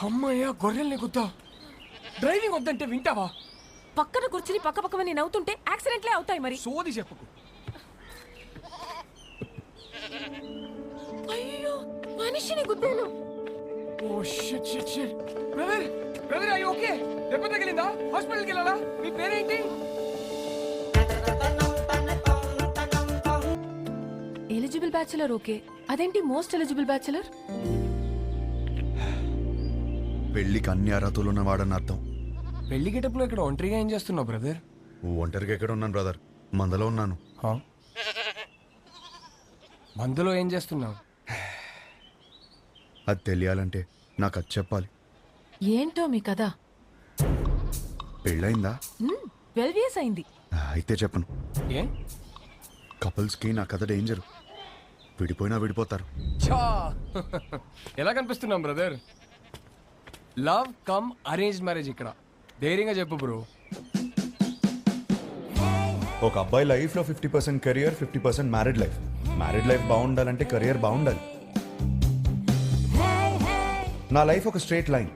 అమ్మయ్యా గొర్రెల్ని గుద్దా. డ్రైవింగ్ వద్దంటే వింటావా? పక్కన కూర్చుని పక్క నేను అవుతుంటే యాక్సిడెంట్లే అవుతాయి మరి. సోది చెప్పుకు. అయ్యో మనిషిని గుద్దాను. Oh shit shit shit. Brother brother అయ్యి ఓకే? దెబ్బ తగిలిందా? హాస్పిటల్కి వెళ్ళాలా? మీ పేరేంటి? ఎలిజిబుల్ బ్యాచులర్ ఓకే, అదేంటి మోస్ట్ ఎలిజిబుల్ బ్యాచులర్? పెళ్లికి అన్ని అర్హతలు ఉన్నవాడని అర్థం. పెళ్లి గెటప్లో ఇక్కడ ఒంటరిగా ఏం చేస్తున్నావు బ్రదర్? ఒంటరిగా ఎక్కడ ఉన్నాను బ్రదర్, మందలో ఉన్నాను. మందులో ఏం చేస్తున్నావు? అది తెలియాలంటే నాకు అది చెప్పాలి. ఏంటో మీ కదా? పెళ్ళయిందా? 12 years అయింది. అయితే చెప్పను. ఏ? కపుల్స్కి నా కథ డేంజర్. విడిపోయినా విడిపోతారు. చా ఎలా కనిపిస్తున్నాం brother? Love come arrange marriage ఇక్కడ. ధైర్యంగా చెప్పు బ్రో. ఒక అబ్బాయి లైఫ్లో 50% career, 50% married life. Married life బాగుండాలంటే కెరియర్ బాగుండాలి. నా లైఫ్ ఒక స్ట్రేట్ లైన్.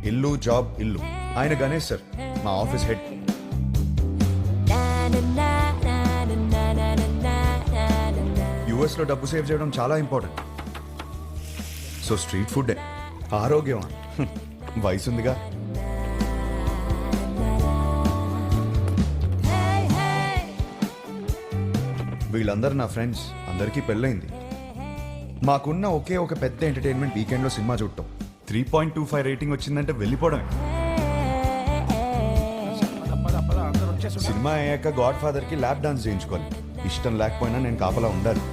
ఇల్లు జాబ్ ఇల్లు. ఆయన గణేష్ సార్, మా ఆఫీస్ హెడ్. యుఎస్లో డబ్బు సేవ్ చేయడం చాలా ఇంపార్టెంట్. సో స్ట్రీట్ ఫుడ్ ఆరోగ్యం. వయసు ఉందిగా. వీళ్ళందరూ నా ఫ్రెండ్స్, అందరికీ పెళ్ళైంది. మాకున్న ఒకే ఒక పెద్ద ఎంటర్టైన్మెంట్ వీకెండ్లో సినిమా చూడటం. 3.25 రేటింగ్ వచ్చిందంటే వెళ్ళిపోవడమే. సినిమా అయ్యాక గాడ్ ఫాదర్కి ల్యాప్ డాన్స్ చేయించుకోవాలి. ఇష్టం లేకపోయినా నేను కాపలా ఉండాలి.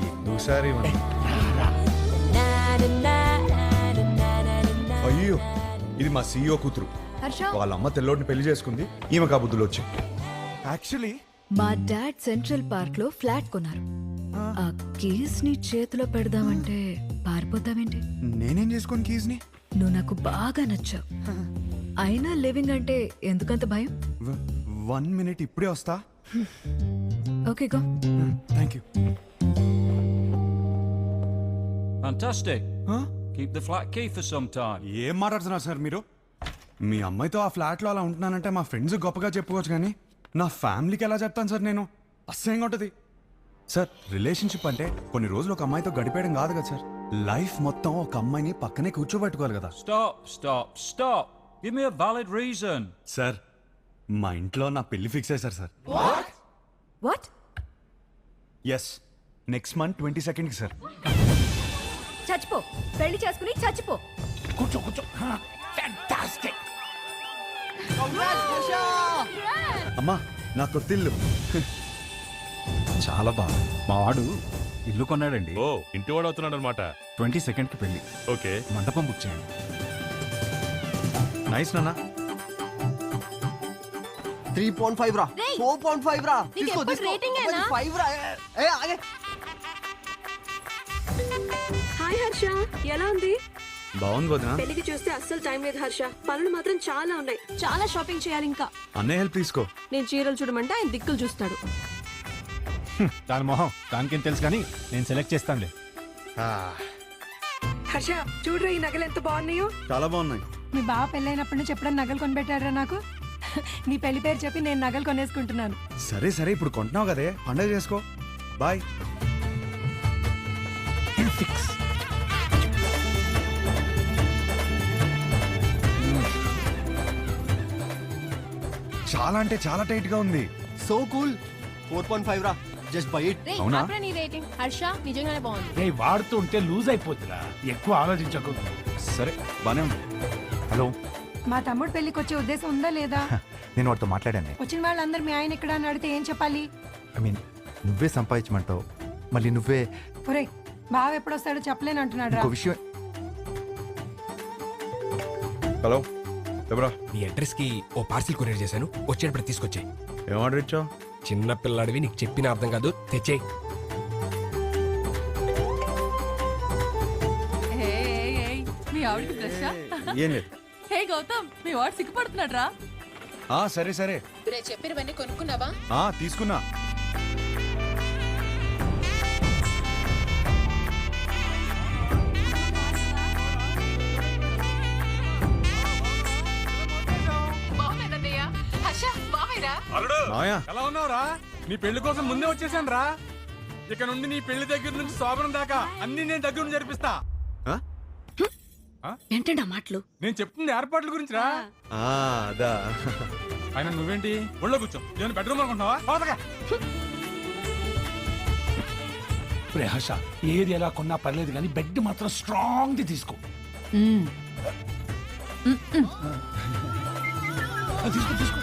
ఎందుసారి అయ్యో, ఇది మా సీఈఓ కూతురు. వాళ్ళ అమ్మ తెల్లోడిని పెళ్లి చేసుకుంది. ఈమె కాబుద్దులు వచ్చి యాక్చువల్లీ మా డాడ్ సెంట్రల్ పార్క్ లో ఫ్లాట్ కొన్నారు. ఆ కీస్ ని చేతిలో పెడదామంటే పారిపోతావేంటి? నేనేం చేసుకోను కీస్ ని? నువ్వు నాకు బాగా నచ్చావు. అయినా లివింగ్ అంటే ఎందుకంత భయం? 1 minute ఇప్పుడే వస్తా. Okay go. Thank you. Fantastic. Keep the flat key for some time. ఏం మాట్లాడుతున్నారు సార్ మీరు? మీ అమ్మాయితో ఆ ఫ్లాట్లో అలా ఉంటున్నానంటే మా ఫ్రెండ్స్ గొప్పగా చెప్పుకోవచ్చు, కానీ నా ఫ్యామిలీకి ఎలా చెప్తాను సార్ నేను? అసహ్యంగా ఉంటుంది సార్. రిలేషన్షిప్ అంటే కొన్ని రోజులు ఒక అమ్మాయితో గడిపేయడం కాదు కదా సార్. లైఫ్ మొత్తం ఒక అమ్మాయిని పక్కనే కూర్చోబెట్టుకోవాలి కదా. Stop. Give me a valid reason. Sir, మా ఇంట్లో నా పెళ్లి ఫిక్స్ అయ్యారు sir. What? Yes, next month 22nd sir. చచ్చిపో, పెళ్లి చేసుకుని చచ్చిపో. కూర్చో కూర్చో. ఫ్యాంటాస్టిక్. అమ్మా, నా కొత్తిల్లు. చాలా బాగా. మా వాడు ఇల్లు కొన్నాడండి. ఓ, ఇంటి వాడు అవుతున్నాడు అనమాట. 22nd కి పెళ్లి. ఓకే, మండపం బుక్ చేయండి. నైస్ నాన్న. 3.5 రా, 4.5 రా. తీసుకో తీసుకో. 5 రా. ఏ ఆగే. హాయ్ హర్ష, ఎలా ఉంది? బాగుంది వదినా. పెళ్లికి చూస్తే అస్సలు టైం లేదు హర్ష. పనులు మాత్రం చాలా ఉన్నాయి. చాలా షాపింగ్ చేయాలి ఇంకా. అన్నయ్య హెల్ప్ తీసుకో. నేను చీరలు చూడమంటే ఆయన దిక్కులు చూస్తాడు. దాని మొహం దానికేం తెలుసు, కానీ నేను సెలెక్ట్ చేస్తానులే. హర్ష చూడరా, ఈ నగలు ఎంత బాగున్నాయో. చాలా బాగున్నాయి. మీ బావ పెళ్ళైనప్పటి నుంచి ఎప్పుడైనా నగలు కొనిపెట్టారా నాకు? నీ పెళ్లి పేరు చెప్పి నేను నగలు కొనేసుకుంటున్నాను. సరే సరే, ఇప్పుడు కొంటున్నావు కదే, పండగ చేసుకో. బాయ్. చాలా అంటే చాలా టైట్ గా ఉంది. So cool. 4.5 రా. Just by it. అవునా? నీ రేటింగ్ హర్ష నిజంగానే బాగుంది. వాడుతూ ఉంటే లూజ్ అయిపోతురా, ఎక్కువ ఆలోచించకు. సరే, బానే ఉంది. హలో, మా తమ్ముడు పెళ్లికి వచ్చే ఉద్దేశం ఉందా లేదా? నేను వాడితో మాట్లాడాను. వచ్చిన వాళ్ళందరూ మీ ఆయన ఇక్కడ అని అడిగితే ఏం చెప్పాలి? ఐ మీన్, నువ్వే సంపాదించమంటావు, మళ్ళీ నువ్వే. ఒరే, బావ ఎప్పుడొస్తాడో చెప్పలేను అంటున్నాడు రా. ఇంకో విషయం. హలో, ఎవరా? నీ అడ్రస్ కి ఓ పార్సిల్ కొరియర్ చేశాను, వచ్చేటప్పుడు తీసుకొచ్చాయి. ఏం ఆర్డర్ ఇచ్చావు? చిన్న పిల్లాడివి, నీకు చెప్పిన అర్థం కాదు, తెచ్చేయి. మీ ఆవిడకి బ్రష్? ఏం లేదు. హే గౌతమ్, మీ వాడు సిగ్గుపడుతున్నాడు రా. సరే సరే. చెప్పినవన్నీ కొనుక్కున్నావా? తీసుకున్నా. మాయా ఎలా ఉన్నావురా? నీ పెళ్లి కోసం ముందే వచ్చేసాను రా. ఇక నుండి నీ పెళ్లి దగ్గర నుంచి శోభనం దాకా అన్ని నేను దగ్గర నుండి జరిపిస్తా. ఏంటండి ఆ మాటలు? నేను చెప్తుంది ఏర్పాట్ల గురించి రా. అదా ఆయన నువ్వేంటి ఒళ్ళో కూర్చో. నేను బెడ్రూమ్ అనుకుంటున్నావా? పోతగా. హర్ష ఏది ఎలా కొన్నా పర్లేదు కానీ బెడ్ మాత్రం స్ట్రాంగ్ ది తీసుకో. తీసుకో తీసుకో.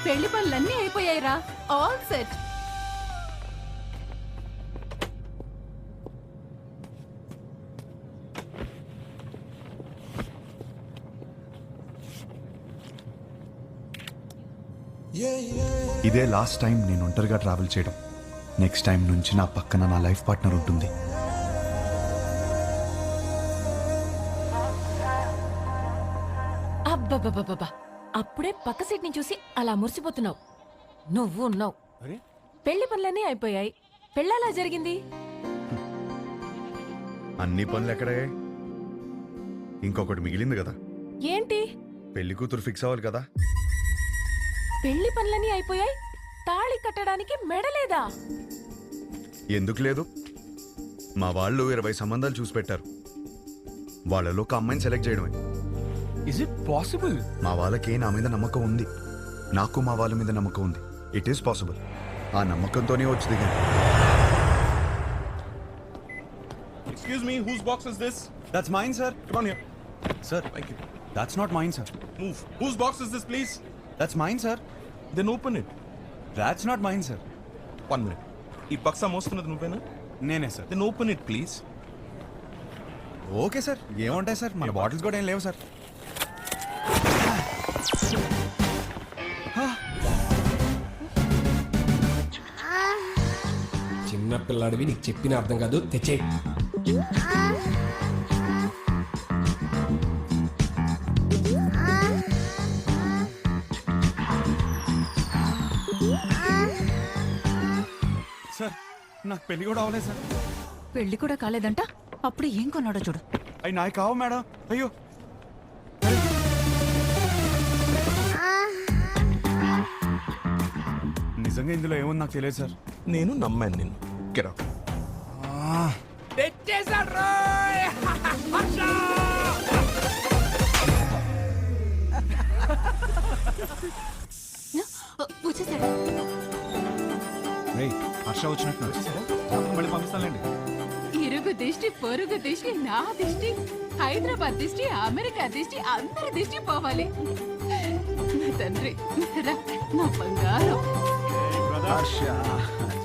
పెళ్లి పనులన్నీ అయిపోయాయిరా, ఆల్ సెట్. ఇదే లాస్ట్ టైం నేను ఒంటరిగా ట్రావెల్ చేయడం. నెక్స్ట్ టైం నుంచి నా పక్కన నా లైఫ్ పార్ట్నర్ ఉంటుంది. అబ్బబ్బబ్బబ్బా, అప్పుడే పక్క సీట్ ని చూసి అలా మురిసిపోతున్నావు. నువ్వు ఉన్నావు. పెళ్లి పనులన్నీ అయిపోయాయి, పెళ్ళలా జరిగింది. అన్ని పనులు ఎక్కడే? ఇంకొకటి మిగిలింది కదా, ఏంటి? పెళ్లి కూతురు ఫిక్స్ అవ్వాలి కదా. పెళ్లి పనులన్నీ అయిపోయాయి, తాళి కట్టడానికి మెడలేదా? ఎందుకు లేదు? మా వాళ్ళు 20 సంబంధాలు చూసి పెట్టారు. వాళ్ళలో ఒక అమ్మాయిని సెలెక్ట్ చేయడమే. Is it possible? మా వాళ్ళకి నా మీద నమ్మకం ఉంది, నాకు మా వాళ్ళ మీద నమ్మకం ఉంది. It is possible. ఆ నమ్మకంతోనే వచ్చి దిగాను. Excuse me, whose box is this? That's mine, sir. Come on here. Sir, thank you. That's not mine, sir. Move. Whose box is this, please? That's mine, sir. Then open it. That's not mine, sir. 1 minute. ఈ బక్సా మోస్తున్నది నువ్వేనా? నేనే sir. Then open it, please. Okay sir, ఏముంటాయి sir, మన bottles కూడా ఏం లేవు sir. చిన్న పిల్లాడివి, నీకు చెప్పిన అర్థం కాదు. తెచ్చే సార్, నాకు పెళ్లి కూడా అవ్వలేదు సార్. పెళ్లి కూడా కాలేదంట, అప్పుడు ఏం కొన్నాడో చూడు. అవి నాకు కావు మేడం. అయ్యో, నిజంగా ఇందులో ఏముంది నాకు తెలియదు సార్. నేను నమ్మాను నిన్ను. Get out. వచ్చేసాడు. హర్ష వచ్చినట్టు మళ్ళీ పంపిస్తానండి. ఇరుగు దిష్టి, పొరుగు దిష్టి, నా దిష్టి, హైదరాబాద్ దిష్టి, అమెరికా దిష్టి, అందరి దిష్టి పోవాలి. నా తండ్రి, రా, నా బంగారం.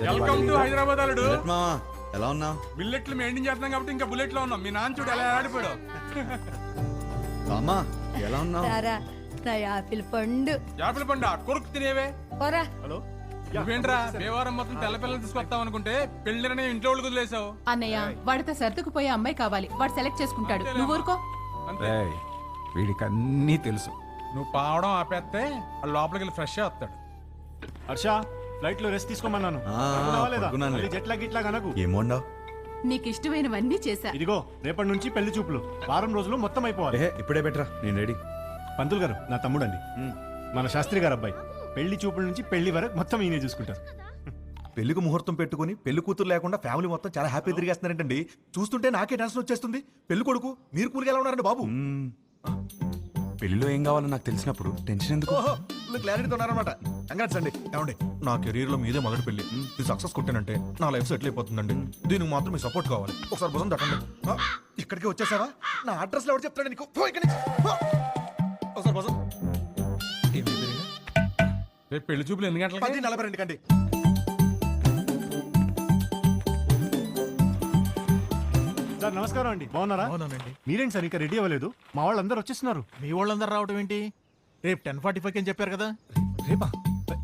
వెల్కమ్ టు హైదరాబాద్ అల్లుడు. మామా, ఎలా ఉన్నావు? బిల్లెట్లు మెయింటైన్ చేస్తున్నాం కాబట్టి ఇంకా బుల్లెట్ లో ఉన్నాం. మీ నాన్న చూడు ఎలా ఆడిపోయాడు. అమ్మా, ఎలా ఉన్నావు? యాపిల్ పండు యాపిల్ పండు కొరుకు తినేవే. పోరా. నువ్వేంట్రా దేవారం మొత్తం తెల్ల పిల్లలు తీసుకొస్తావు అనుకుంటే పెళ్లిని ఇంట్లో వాళ్ళు వదిలేసావు. అన్నయ్య, వాడితో సర్దుకుపోయే అమ్మాయి కావాలి, వాడు సెలెక్ట్ చేసుకుంటాడు. నువ్వు ఊరుకో. అంతే. వీడికి అన్నీ తెలుసు. నువ్వు పావడం ఆపేస్తే ఆ లోపలికి వెళ్ళి ఫ్రెష్ వస్తాడు. హర్ష, ఫ్లైట్ లో రెస్ట్ తీసుకోమన్నాను. జెట్ లాగ్ ఇట్లా కనకు. ఏమోండావు? నీకు ఇష్టమైనవన్నీ చేశా. ఇదిగో, రేపటి నుంచి పెళ్లి చూపులు. వారం రోజులు మొత్తం అయిపోవాలి. ఇప్పుడే బెటరా, నేను రెడీ. పంతులు గారు నా తమ్ముడండి, మన శాస్త్రి గారు అబ్బాయి. పెళ్లి చూపుల నుంచి పెళ్లి వరకు మొత్తం ఈయనే చూసుకుంటారు. పెళ్లికి ముహూర్తం పెట్టుకుని పెళ్లి కూతురు లేకుండా ఫ్యామిలీ మొత్తం చాలా హ్యాపీ తిరిగేస్తున్నారంటండి. చూస్తుంటే నాకే టెన్షన్ వచ్చేస్తుంది. పెళ్లి కొడుకు మీరు కూలికి ఎలా ఉన్నారండి బాబు? పెళ్లిలో ఏం కావాలో నాకు తెలిసినప్పుడు టెన్షన్ ఎందుకు? క్లారిటీతో ఉన్నారనమాట. కంగ్రాట్స్ అండి. ఏమండి, నా కెరీర్ లో మీదే మొదటి పెళ్లి. ఇది సక్సెస్ కొట్టానంటే నా లైఫ్ సెటిల్ అయిపోతుందండి. దీనికి మాత్రం మీ సపోర్ట్ కావాలి. ఒకసారి భుజం తట్టండి. ఇక్కడికి వచ్చేసావా? నా అడ్రస్ ఎవరు చెప్తాడు నీకు? పో ఇక్కడి నుంచి. ఒకసారి భుజం. రేపు పెళ్లి చూపులు ఎన్ని గంటలకి? 10:42 కండి. సార్ నమస్కారం అండి, బాగున్నారా? అవునండి. మీరేంటి సార్ ఇంకా రెడీ అవ్వలేదు? మా వాళ్ళందరూ వచ్చేస్తున్నారు. మీ వాళ్ళందరూ రావడం ఏంటి? రేపు 10:45 అని చెప్పారు కదా. రేపా?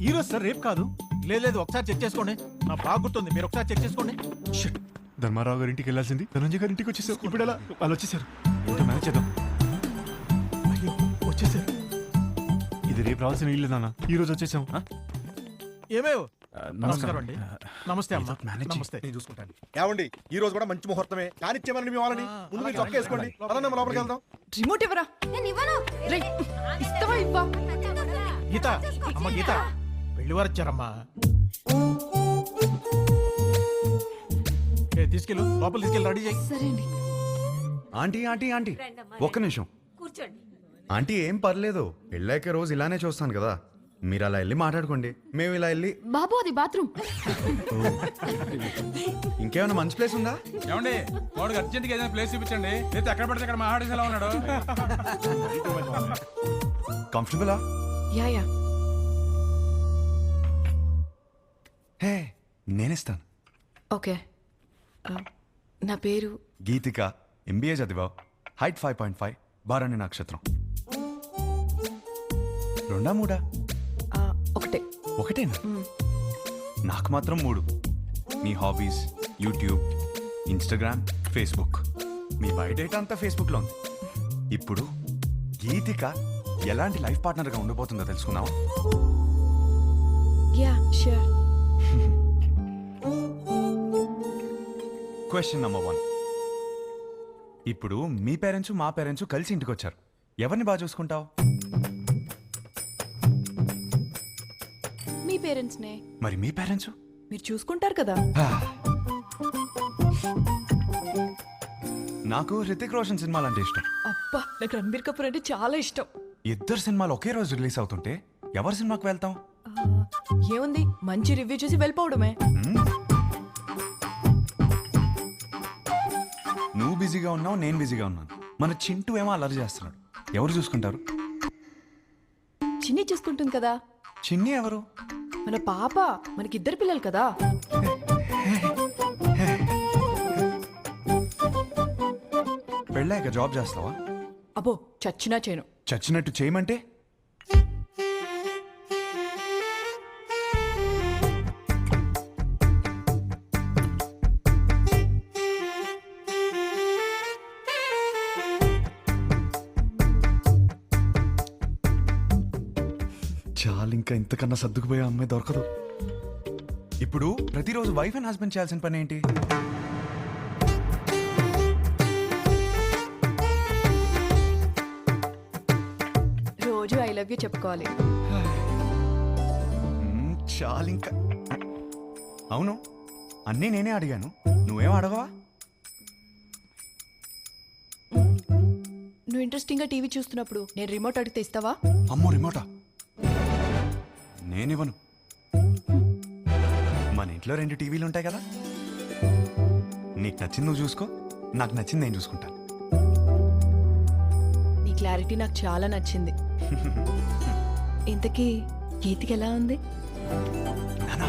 ఈ రోజు సార్, రేపు కాదు. లేదు, ఒకసారి చెక్ చేసుకోండి. నా బాగా గుర్తుంది, మీరు ఒకసారి చెక్ చేసుకోండి. ధర్మారావు గారి ఇంటికి వెళ్ళాల్సింది ధనంజయ్ గారి ఇంటికి వచ్చేసారు. ఇప్పుడు ఎలా? వాళ్ళు వచ్చేసారు. ఏంటో మేనేజ్ చేద్దాం. అయ్యో, వచ్చేసారు. ఇది రేపు రావాల్సిన ఇల్లు నాన్న ఈ రోజు వచ్చేసాం. ఏమేవ్ నమస్కారం. నమస్కారం అండి. నమస్తే అమ్మా. నమస్తే. నేను చూసుకుంటాను. ఏమండి ఈ రోజు కూడా మంచి ముహూర్తమే కానిచ్చేమని మీ వాళ్ళని ముందు మీరు చొక్కా వేసుకోండి. అదన్నా లోపలికి వెళ్దాం. రిమోట్ ఎవరా ఇస్తావా ఇవ్వా గీత అమ్మ గీత పెళ్లి వారు వచ్చారమ్మా. తీసుకెళ్ళు లోపల తీసుకెళ్ళి రెడీ చేయి. సరే అండి. ఆంటీ ఆంటీ ఆంటీ ఒక్క నిమిషం. ఆంటీ ఏం పర్లేదు, పెళ్ళాక రోజు ఇలానే చూస్తాను కదా, మీరు అలా వెళ్ళి మాట్లాడుకోండి, మేము ఇలా వెళ్ళి. బాబు అది బాత్రూమ్. ఇంకేమైనా మంచి ప్లేస్ ఉందా? ఏమండి వాడికి అర్జెంట్గా ఏదైనా ప్లేస్ చూపించండి, లేదా ఎక్కడ పడితే అక్కడ మా ఆడేసి ఎలా ఉన్నాడు. కంఫర్టబులా? యా హే నేనిస్తాను. ఓకే. నా పేరు గీతిక, ఎంబీఏ చదివావు, హైట్ 5.5, బారాణి నక్షత్రం. రెండా మూడా? ఒకటే. ఒకటేనా? నాకు మాత్రం 3. మీ హాబీస్, యూట్యూబ్, ఇన్స్టాగ్రామ్, ఫేస్బుక్. మీ బయోడేటా అంతా ఫేస్బుక్లో ఉంది. ఇప్పుడు గీతిక ఎలాంటి లైఫ్ పార్ట్నర్గా ఉండబోతుందో తెలుసుకున్నావా? Yeah sure. Question number 1. ఇప్పుడు మీ పేరెంట్స్ మా పేరెంట్స్ కలిసి ఇంటికి వచ్చారు, ఎవరిని బాగా చూసుకుంటావు? మీ పేరెంట్స్ నే. మరి మీ పేరెంట్స్? మీరు చూసుకుంటారు కదా. నాకు హృతిక్ రోషన్ సినిమాలు అంటే ఇష్టం. అబ్బా నాకు రణబీర్ కపూర్ అంటే చాలా ఇష్టం. ఇద్దరు సినిమాలు ఒకే రోజు రిలీజ్ అవుతుంటే ఎవరి సినిమాకి వెళ్తాం? ఏముంది, మంచి రివ్యూ చూసి వెళ్ళిపోవడమే. నువ్వు బిజీగా ఉన్నావు, నేను బిజీగా ఉన్నాను. మన చింటూ ఏమో అల్లరి చేస్తున్నాడు, ఎవరు చూసుకుంటారు? చిన్ని చూసుకుంటుంది కదా. చిన్ని ఎవరు? మన పాప. మనకిద్దరు పిల్లలు కదా. పెళ్ళాక జాబ్ చేస్తావా? అబ్బో చచ్చినా చేయను. చచ్చినట్టు చేయమంటే? చాలు, ఇంకా ఇంతకన్నా సర్దుకుపోయే అమ్మాయి దొరకదు. ఇప్పుడు ప్రతిరోజు వైఫ్ అండ్ హస్బెండ్ చేయాల్సిన పని ఏంటి? రోజు ఐ లవ్ యూ చెప్పుకోవాలి. చాలు ఇంకా. అవును, అన్నీ నేనే అడిగాను, నువ్వేం అడగవా? నువ్వు ఇంట్రెస్టింగ్ గా టీవీ చూస్తున్నప్పుడు నేను రిమోట్ అడిగితే ఇస్తావా? అమ్మో రిమోటా? నేనివ్వను. మన ఇంట్లో 2 టీవీలు ఉంటాయి కదా, నీకు నచ్చింది నువ్వు చూసుకో, నాకు నచ్చింది నేను చూసుకుంటాను. నీ క్లారిటీ నాకు చాలా నచ్చింది. ఇంతకీ గీతికి ఎలా ఉంది? నానా,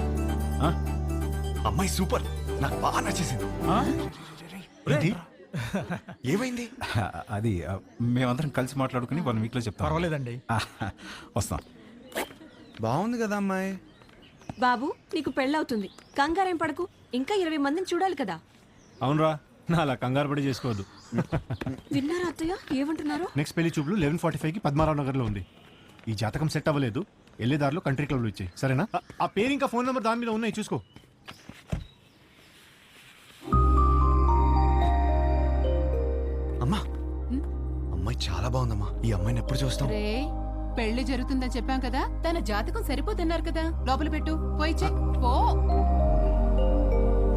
అమ్మాయి సూపర్, నాకు బాగా నచ్చేసింది. ఏంటి? ఏమైంది? అది మేమందరం కలిసి మాట్లాడుకుని 1 వీక్లో చెప్తాం. పర్వాలేదండి. వస్తాం. బాగుంది కదా అమ్మాయి. బాబు నీకు పెళ్ళవుతుంది, కంగారేం పడకు, ఇంకా 20 మందిని చూడాలి కదా. అవునరా, నా అలా కంగారు పడి చేసుకోవద్దు. విన్నారా అత్తయ్య ఏమంటున్నారు? నెక్స్ట్ పెళ్లి చూపులు 11:45కి పద్మారావు నగర్లో ఉంది. ఈ జాతకం సెట్ అవ్వలేదు, వెళ్ళేదారిలో కంట్రీ క్లబ్లో ఇచ్చాయి, సరేనా? ఆ పేరు ఇంకా ఫోన్ నెంబర్ దాని మీద ఉన్నాయి, చూసుకో. అమ్మా, అమ్మాయి చాలా బాగుందమ్మా. ఈ అమ్మాయిని ఎప్పుడు చూస్తాం? రే పెళ్లి జరుగుతుందని చెప్పాం కదా, తన జాతకం సరిపోతున్నారు కదా, లోపల పెట్టు. పోయి చెక్ పో.